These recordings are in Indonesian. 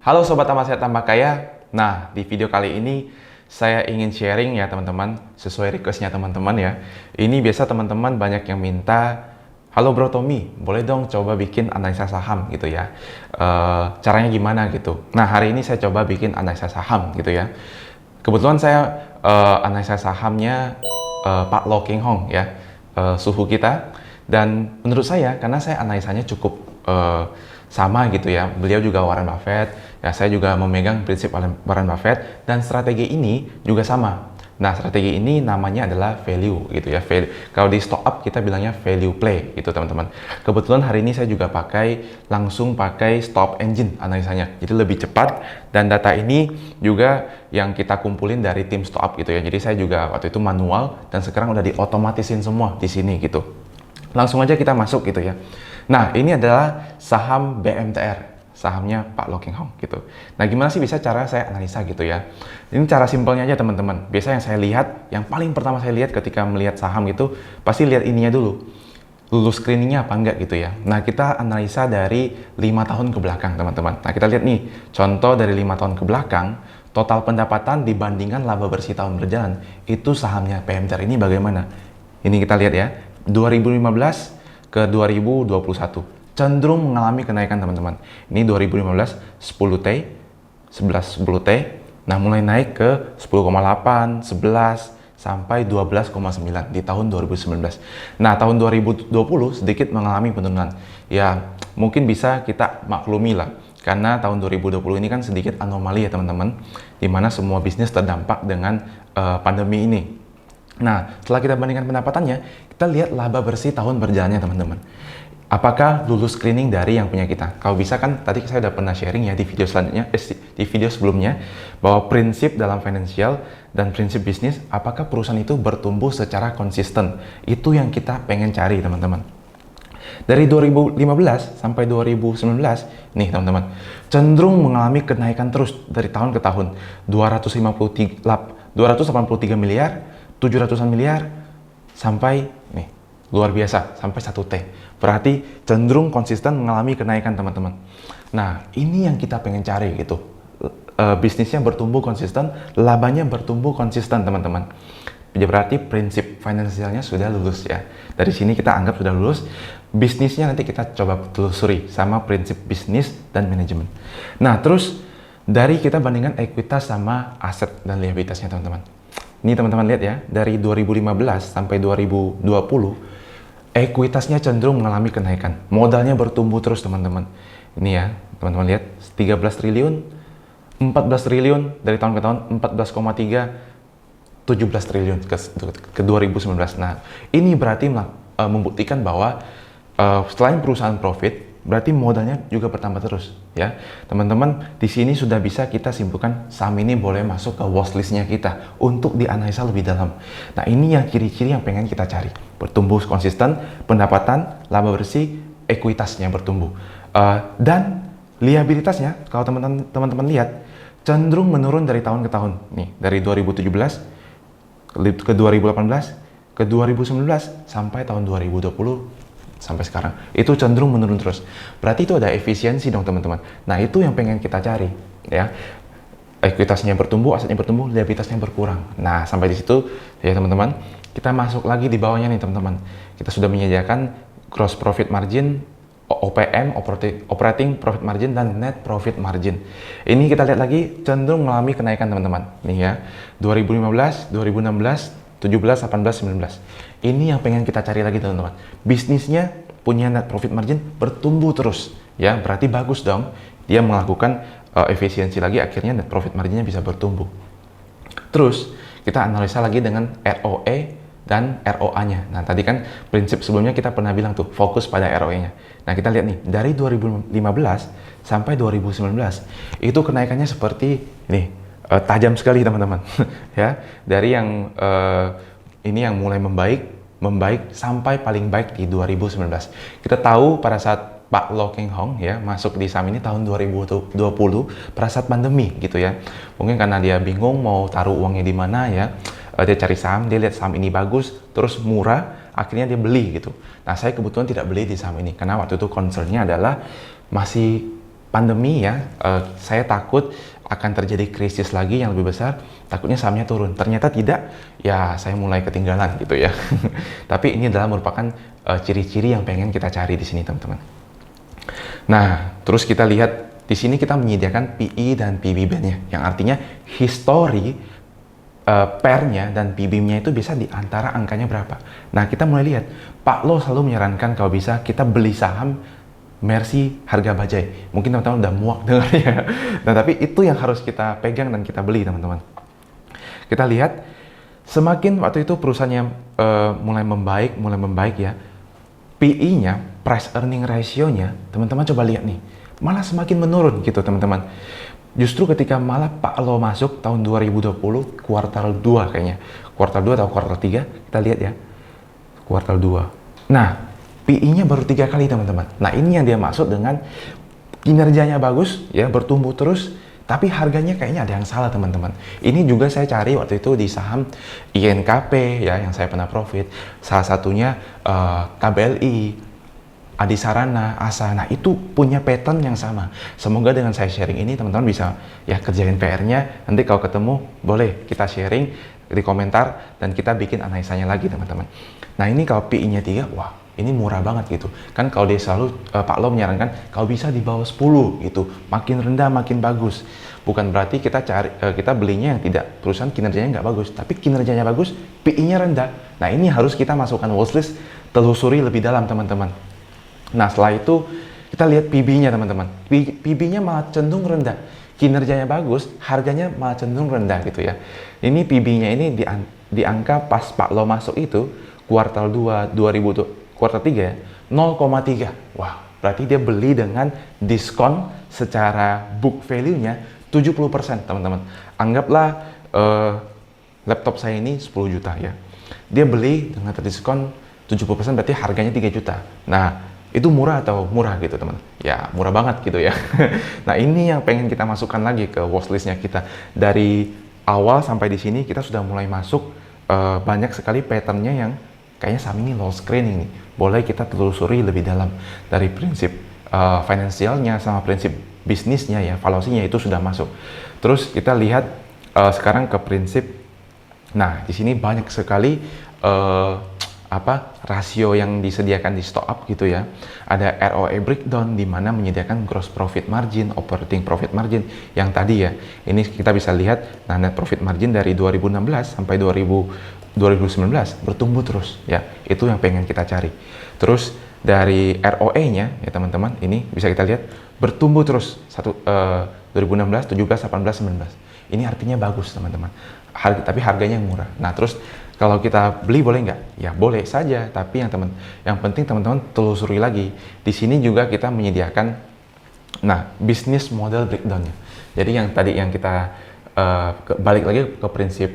Halo Sobat Tambah Sehat Tambah Kaya. Nah, di video kali ini saya ingin sharing ya teman-teman, sesuai requestnya teman-teman ya. Ini biasa teman-teman banyak yang minta, halo Bro Tommy, boleh dong coba bikin analisa saham gitu ya. Caranya gimana gitu. Nah, hari ini saya coba bikin analisa saham gitu ya. Kebetulan saya analisa sahamnya Pak Lo King Hong ya, suhu kita. Dan menurut saya, karena saya analisanya cukup sama gitu ya, beliau juga Warren Buffett, ya saya juga memegang prinsip Warren Buffett, dan strategi ini juga sama. Nah, strategi ini namanya adalah value gitu ya. Kalau di stock up kita bilangnya value play gitu teman-teman. Kebetulan hari ini saya juga langsung pakai stop engine analisanya, jadi lebih cepat, dan data ini juga yang kita kumpulin dari tim stock up gitu ya. Jadi saya juga waktu itu manual, dan sekarang udah diotomatisin semua di sini gitu. Langsung aja kita masuk gitu ya. Nah, ini adalah saham BMTR, sahamnya Pak Lo King Hong gitu. Nah, gimana sih bisa cara saya analisa gitu ya? Ini cara simpelnya aja teman-teman. Biasa yang saya lihat, yang paling pertama saya lihat ketika melihat saham itu, pasti lihat ininya dulu. Lulus screeningnya apa enggak gitu ya. Nah, kita analisa dari 5 tahun ke belakang teman-teman. Nah, kita lihat nih, contoh dari 5 tahun ke belakang, total pendapatan dibandingkan laba bersih tahun berjalan, itu sahamnya BMTR ini bagaimana? Ini kita lihat ya, 2015 ke 2021 cenderung mengalami kenaikan teman-teman. Ini 2015 10T, 11 10T, nah mulai naik ke 10,8, 11 sampai 12,9 di tahun 2019. Nah, tahun 2020 sedikit mengalami penurunan. Ya, mungkin bisa kita maklumi lah, karena tahun 2020 ini kan sedikit anomali ya teman-teman, di mana semua bisnis terdampak dengan pandemi ini. Nah, setelah kita bandingkan pendapatannya, kita lihat laba bersih tahun berjalannya teman-teman. Apakah lulus screening dari yang punya kita? Kalau bisa kan, tadi saya udah pernah sharing ya di video selanjutnya, di video sebelumnya, bahwa prinsip dalam financial dan prinsip bisnis, apakah perusahaan itu bertumbuh secara konsisten? Itu yang kita pengen cari teman-teman. Dari 2015 sampai 2019, nih teman-teman, cenderung mengalami kenaikan terus dari tahun ke tahun. 283 miliar, 700-an miliar, sampai nih luar biasa sampai 1T. Berarti cenderung konsisten mengalami kenaikan teman-teman. Nah, ini yang kita pengen cari gitu. Bisnisnya bertumbuh konsisten, labanya bertumbuh konsisten teman-teman. Berarti prinsip finansialnya sudah lulus ya. Dari sini kita anggap sudah lulus. Bisnisnya nanti kita coba telusuri sama prinsip bisnis dan manajemen. Nah, terus dari kita bandingkan ekuitas sama aset dan liabilitasnya teman-teman. Ini teman-teman lihat ya, dari 2015 sampai 2020, ekuitasnya cenderung mengalami kenaikan. Modalnya bertumbuh terus teman-teman. Ini ya, teman-teman lihat, 13 triliun, 14 triliun, dari tahun ke tahun, 14,3, 17 triliun ke 2019. Nah, ini berarti membuktikan bahwa selain perusahaan profit, berarti modalnya juga bertambah terus ya teman-teman. Di sini sudah bisa kita simpulkan saham ini boleh masuk ke watchlistnya kita untuk dianalisa lebih dalam. Nah, ini yang ciri-ciri yang pengen kita cari, bertumbuh konsisten, pendapatan, laba bersih, ekuitasnya bertumbuh, dan liabilitasnya kalau teman-teman lihat cenderung menurun dari tahun ke tahun. Nih, dari 2017 ke 2018 ke 2019 sampai tahun 2020 sampai sekarang, itu cenderung menurun terus. Berarti itu ada efisiensi dong teman-teman. Nah, itu yang pengen kita cari ya. Ekuitasnya bertumbuh, asetnya bertumbuh, liabilitasnya berkurang. Nah, sampai di situ ya teman-teman. Kita masuk lagi di bawahnya nih teman-teman. Kita sudah menyediakan gross profit margin, OPM, operating profit margin, dan net profit margin. Ini kita lihat lagi cenderung mengalami kenaikan teman-teman. Nih ya, 2015, 2016, 17, 18, 19. Ini yang pengen kita cari lagi teman-teman. Bisnisnya punya net profit margin bertumbuh terus ya, berarti bagus dong. Dia melakukan efisiensi lagi, akhirnya net profit marginnya bisa bertumbuh. Terus kita analisa lagi dengan ROE dan ROA-nya. Nah, tadi kan prinsip sebelumnya kita pernah bilang tuh, fokus pada ROE-nya. Nah, kita lihat nih, dari 2015 sampai 2019, itu kenaikannya seperti ini, tajam sekali teman-teman. Ya, dari yang ini yang mulai membaik sampai paling baik di 2019. Kita tahu pada saat Pak Lo King Hong ya masuk di saham ini tahun 2020 pada saat pandemi gitu ya. Mungkin karena dia bingung mau taruh uangnya di mana ya. Dia cari saham, dia lihat saham ini bagus, terus murah, akhirnya dia beli gitu. Nah, saya kebetulan tidak beli di saham ini karena waktu itu concernnya adalah masih pandemi ya, saya takut akan terjadi krisis lagi yang lebih besar, takutnya sahamnya turun. Ternyata tidak, ya saya mulai ketinggalan gitu ya. Tapi ini adalah merupakan ciri-ciri yang pengen kita cari di sini teman-teman. Nah, terus kita lihat di sini kita menyediakan PE dan PB band-nya, yang artinya history PER-nya dan PB-nya itu bisa di antara angkanya berapa. Nah, kita mulai lihat, Pak Lo selalu menyarankan kalau bisa kita beli saham Mercy harga bajai. Mungkin teman-teman udah muak dengarnya. Nah, tapi itu yang harus kita pegang dan kita beli, teman-teman. Kita lihat, semakin waktu itu perusahaannya mulai membaik ya, PE-nya, price earning ratio-nya, teman-teman coba lihat nih, malah semakin menurun gitu, teman-teman. Justru ketika malah Pak Lo masuk tahun 2020, kuartal 2 kayaknya. Kuartal 2 atau kuartal 3, kita lihat ya. Kuartal 2. Nah, PE-nya baru 3 kali teman-teman. Nah, ini yang dia maksud dengan kinerjanya bagus ya, bertumbuh terus, tapi harganya kayaknya ada yang salah teman-teman. Ini juga saya cari waktu itu di saham INKP ya, yang saya pernah profit. Salah satunya KBLI, Adisarana, Asa. Nah, itu punya pattern yang sama. Semoga dengan saya sharing ini teman-teman bisa ya kerjain PR-nya. Nanti kalau ketemu boleh kita sharing di komentar dan kita bikin analisanya lagi teman-teman. Nah, ini kalau PI-nya 3, wah ini murah banget gitu. Kan kalau dia selalu Pak Lo menyarankan kalau bisa di bawah 10 gitu. Makin rendah makin bagus. Bukan berarti kita kita belinya yang tidak, perusahaan kinerjanya nggak bagus, tapi kinerjanya bagus, PI-nya rendah. Nah, ini harus kita masukkan watchlist, telusuri lebih dalam teman-teman. Nah, setelah itu kita lihat PB-nya teman-teman. PB-nya malah cenderung rendah. Kinerjanya bagus, harganya malah cenderung rendah gitu ya. Ini PB-nya ini di angka pas Pak Lo masuk itu kuartal 2 kuartal 3 ya, 0,3. Wah, berarti dia beli dengan diskon secara book value-nya 70% teman-teman. Anggaplah laptop saya ini 10 juta ya. Dia beli dengan terdiskon 70% berarti harganya 3 juta. Nah, itu murah atau murah gitu teman? Ya murah banget gitu ya. Nah, ini yang pengen kita masukkan lagi ke watchlistnya kita. Dari awal sampai di sini kita sudah mulai masuk banyak sekali patternnya yang kayaknya saham ini low screening nih. Boleh kita telusuri lebih dalam dari prinsip finansialnya sama prinsip bisnisnya ya, valuasinya itu sudah masuk. Terus kita lihat sekarang ke prinsip. Nah, di sini banyak sekali rasio yang disediakan di stock up gitu ya. Ada ROE breakdown di mana menyediakan gross profit margin, operating profit margin yang tadi ya. Ini kita bisa lihat, nah net profit margin dari 2016 sampai 2019 bertumbuh terus ya. Itu yang pengen kita cari. Terus dari ROE-nya ya teman-teman, ini bisa kita lihat bertumbuh terus 2016, 17, 18, 19. Ini artinya bagus teman-teman. Tapi harganya murah. Nah, terus kalau kita beli boleh nggak? Ya boleh saja, tapi yang penting teman-teman telusuri lagi. Di sini juga kita menyediakan, nah, bisnis model breakdown-nya. Jadi yang tadi yang kita balik lagi ke prinsip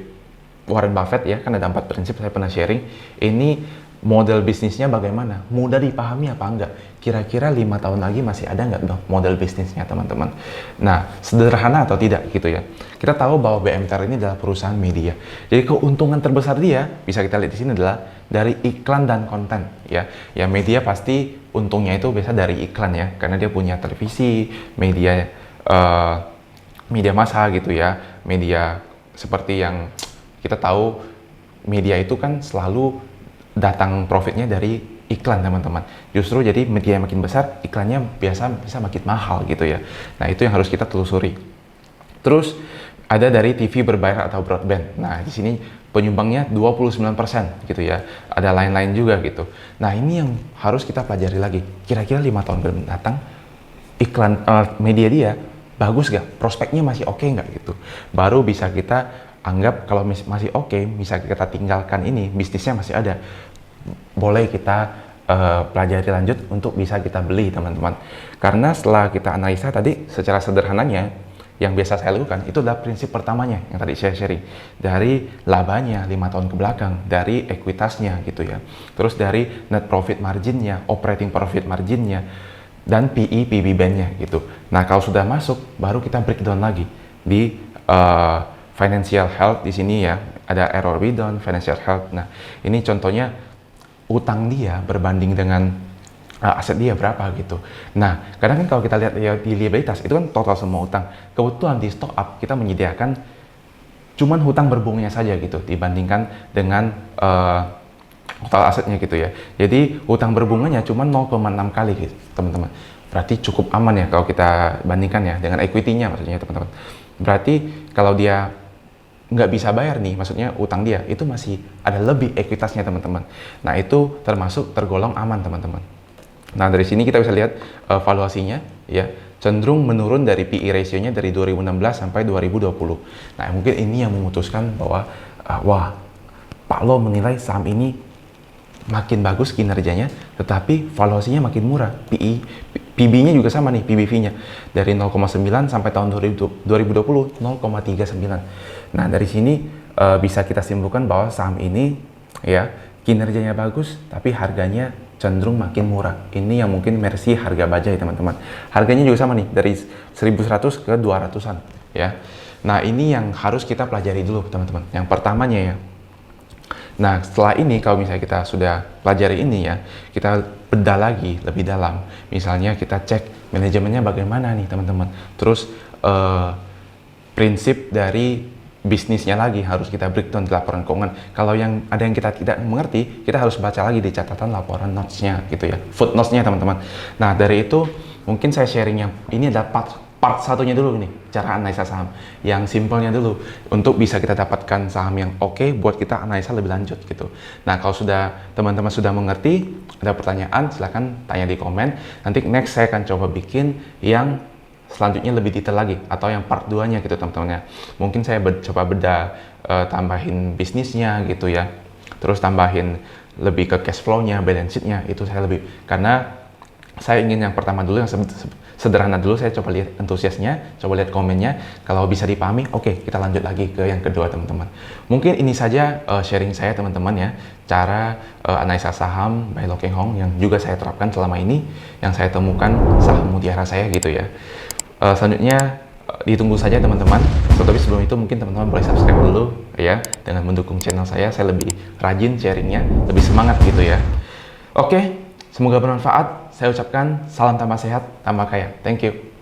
Warren Buffett ya, kan ada 4 prinsip saya pernah sharing. Ini model bisnisnya bagaimana? Mudah dipahami apa enggak? Kira-kira 5 tahun lagi masih ada nggak model bisnisnya teman-teman? Nah, sederhana atau tidak gitu ya. Kita tahu bahwa BMTR ini adalah perusahaan media. Jadi keuntungan terbesar dia, bisa kita lihat di sini adalah dari iklan dan konten ya. Ya media pasti untungnya itu biasa dari iklan ya, karena dia punya televisi, media media massa gitu ya. Media seperti yang kita tahu, media itu kan selalu datang profitnya dari iklan teman-teman. Justru jadi media yang makin besar, iklannya bisa makin mahal gitu ya. Nah, itu yang harus kita telusuri. Terus ada dari TV berbayar atau broadband. Nah, di sini penyumbangnya 29% gitu ya. Ada lain-lain juga gitu. Nah, ini yang harus kita pelajari lagi. Kira-kira 5 tahun mendatang iklan media dia bagus gak? Prospeknya masih oke nggak gitu? Baru bisa kita anggap kalau masih oke, bisa kita tinggalkan ini, bisnisnya masih ada. Boleh kita pelajari lanjut untuk bisa kita beli teman-teman. Karena setelah kita analisa tadi secara sederhananya, yang biasa saya lakukan itu adalah prinsip pertamanya yang tadi saya sharing. Dari labanya 5 tahun ke belakang, dari ekuitasnya gitu ya. Terus dari net profit marginnya, operating profit marginnya, dan PE, PB band-nya gitu. Nah, kalau sudah masuk, baru kita breakdown lagi di financial health. Di sini ya ada error breakdown, financial health. Nah, ini contohnya utang dia berbanding dengan aset dia berapa gitu. Nah, kadang kan kalau kita lihat di liabilitas itu kan total semua utang. Kebetulan di stock up kita menyediakan cuman hutang berbunganya saja gitu dibandingkan dengan total asetnya gitu ya. Jadi hutang berbunganya cuma 0,6 kali gitu teman-teman. Berarti cukup aman ya kalau kita bandingkan ya dengan equity-nya maksudnya teman-teman. Berarti kalau dia nggak bisa bayar nih, maksudnya utang dia itu masih ada lebih ekuitasnya teman-teman. Nah itu termasuk tergolong aman teman-teman. Nah dari sini kita bisa lihat valuasinya ya cenderung menurun dari PE ratio-nya dari 2016 sampai 2020. Nah mungkin ini yang memutuskan bahwa wah Pak Lo menilai saham ini makin bagus kinerjanya, tetapi valuasinya makin murah. PB-nya juga sama nih, PBV-nya dari 0,9 sampai tahun 2020 0,39. Nah dari sini bisa kita simpulkan bahwa saham ini ya kinerjanya bagus, tapi harganya cenderung makin murah. Ini yang mungkin versi harga bajai teman-teman. Harganya juga sama nih dari 1.100 ke 200-an ya. Nah ini yang harus kita pelajari dulu teman-teman. Yang pertamanya ya. Nah setelah ini kalau misalnya kita sudah pelajari ini ya, kita bedah lagi lebih dalam. Misalnya kita cek manajemennya bagaimana nih teman-teman. Terus prinsip dari bisnisnya lagi harus kita breakdown di laporan keuangan. Kalau yang ada yang kita tidak mengerti, kita harus baca lagi di catatan laporan notes-nya gitu ya, footnotes-nya teman-teman. Nah dari itu mungkin saya sharing yang ini adalah part satunya dulu nih, cara analisa saham yang simpelnya dulu untuk bisa kita dapatkan saham yang oke buat kita analisa lebih lanjut gitu. Nah kalau sudah teman-teman sudah mengerti, ada pertanyaan silahkan tanya di komen. Nanti next saya akan coba bikin yang selanjutnya lebih detail lagi atau yang part 2-nya gitu teman-teman ya. Mungkin saya coba bedah tambahin bisnisnya gitu ya. Terus tambahin lebih ke cash flow-nya, balance sheet-nya itu saya lebih karena saya ingin yang pertama dulu yang sederhana dulu, saya coba lihat antusiasnya, coba lihat komennya, kalau bisa dipahami, oke, kita lanjut lagi ke yang kedua teman-teman. Mungkin ini saja sharing saya teman-teman ya, cara analisa saham by Lo Keng Hong yang juga saya terapkan selama ini, yang saya temukan saham mutiara saya gitu ya. Selanjutnya ditunggu saja teman-teman. Tapi sebelum itu mungkin teman-teman boleh subscribe dulu ya, dengan mendukung channel saya lebih rajin sharingnya, lebih semangat gitu ya. Oke, semoga bermanfaat. Saya ucapkan salam tambah sehat, tambah kaya. Thank you.